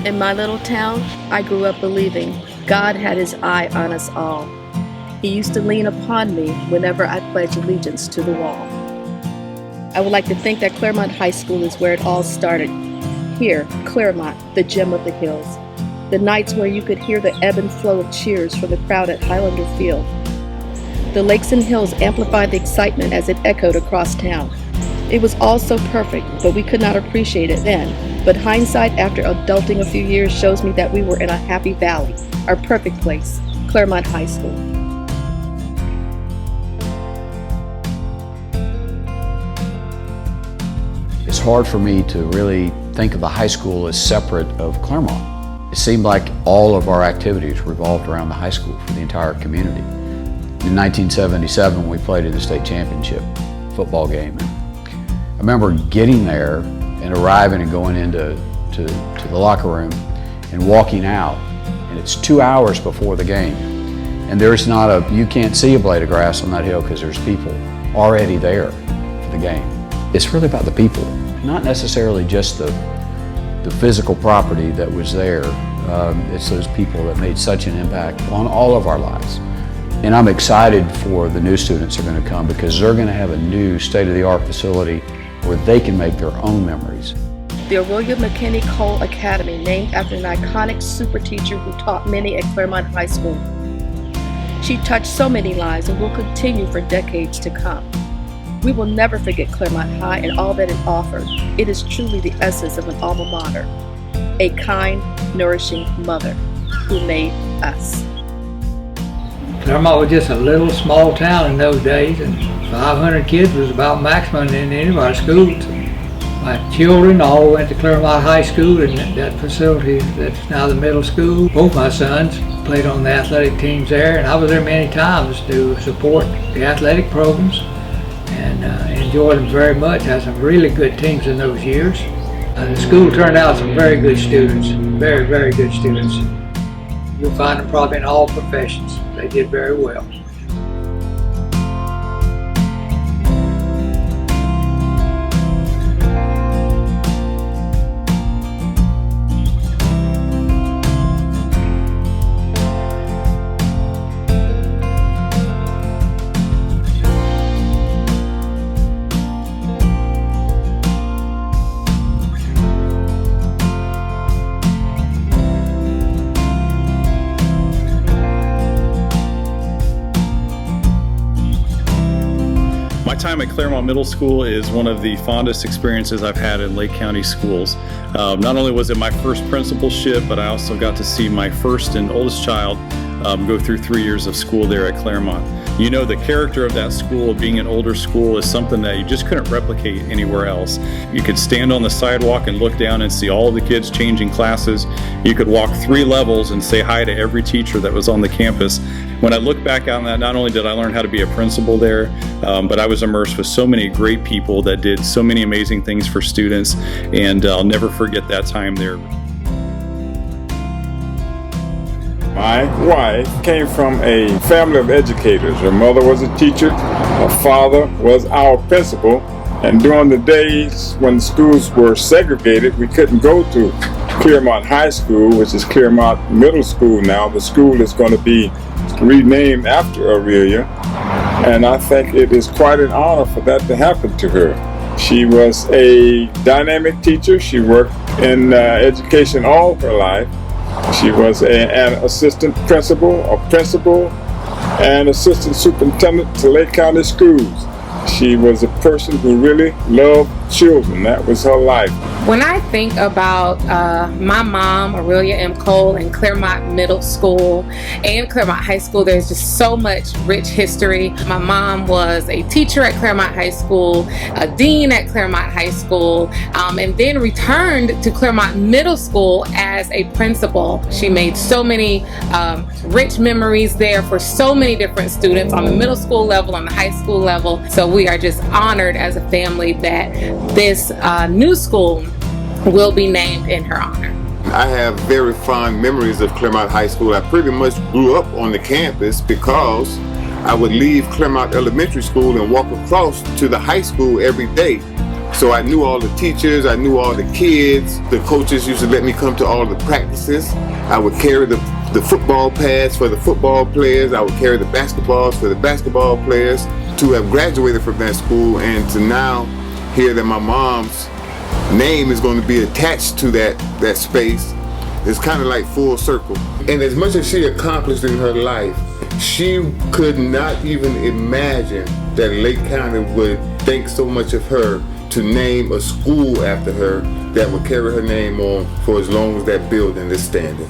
In my little town, I grew up believing God had his eye on us all. He used to lean upon me whenever I pledged allegiance to the wall. I would like to think that Clermont High School is where it all started. Here, Claremont, the gem of the hills. The nights where you could hear the ebb and flow of cheers from the crowd at Highlander Field. The lakes and hills amplified the excitement as it echoed across town. It was all so perfect, but we could not appreciate it then. But hindsight after adulting a few years shows me that we were in a happy valley, our perfect place, Clermont High School. It's hard for me to really think of the high school as separate of Claremont. It seemed like all of our activities revolved around the high school for the entire community. In 1977, we played in the state championship football game. I remember getting there and arriving and going into the locker room and walking out, and it's 2 hours before the game, and you can't see a blade of grass on that hill because there's people already there for the game. It's really about the people, not necessarily just the physical property that was there. It's those people that made such an impact on all of our lives. And I'm excited for the new students that are going to come because they're going to have a new state-of-the-art facility where they can make their own memories. The Aurelia McKinney Cole Academy, named after an iconic super teacher who taught many at Clermont High School. She touched so many lives and will continue for decades to come. We will never forget Clermont High and all that it offered. It is truly the essence of an alma mater, a kind, nourishing mother who made us. Clermont was just a little small town in those days, and 500 kids was about maximum in any of our schools. My children all went to Clermont High School, and that facility that's now the middle school. Both my sons played on the athletic teams there, and I was there many times to support the athletic programs and enjoyed them very much. Had some really good teams in those years. The school turned out some very good students, very, very good students. You'll find them probably in all professions. They did very well. My time at Clermont Middle School is one of the fondest experiences I've had in Lake County schools. Not only was it my first principalship, but I also got to see my first and oldest child go through 3 years of school there at Claremont. You know, the character of that school, being an older school, is something that you just couldn't replicate anywhere else. You could stand on the sidewalk and look down and see all of the kids changing classes. You could walk 3 levels and say hi to every teacher that was on the campus. When I look back on that, not only did I learn how to be a principal there, but I was immersed with so many great people that did so many amazing things for students, and I'll never forget that time there. My wife came from a family of educators. Her mother was a teacher, her father was our principal, and during the days when schools were segregated, we couldn't go to Clermont High School, which is Clermont Middle School now. The school is going to be renamed after Aurelia, and I think it is quite an honor for that to happen to her. She was a dynamic teacher. She worked in education all her life. She was an assistant principal, and assistant superintendent to Lake County Schools. She was a person who really loved children. That was her life. When I think about my mom, Aurelia M. Cole, and Clermont Middle School and Clermont High School, there's just so much rich history. My mom was a teacher at Clermont High School, a dean at Clermont High School, and then returned to Clermont Middle School as a principal. She made so many rich memories there for so many different students on the middle school level, on the high school level. So we are just honored as a family that this new school will be named in her honor. I have very fond memories of Clermont High School. I pretty much grew up on the campus because I would leave Clermont Elementary School and walk across to the high school every day So I knew all the teachers, I knew all the kids. The coaches used to let me come to all the practices. I would carry the football pads for the football players. I would carry the basketballs for the basketball players. To have graduated from that school and to now hear that my mom's name is going to be attached to that space, it's kind of like full circle. And as much as she accomplished in her life, she could not even imagine that Lake County would think so much of her to name a school after her that would carry her name on for as long as that building is standing.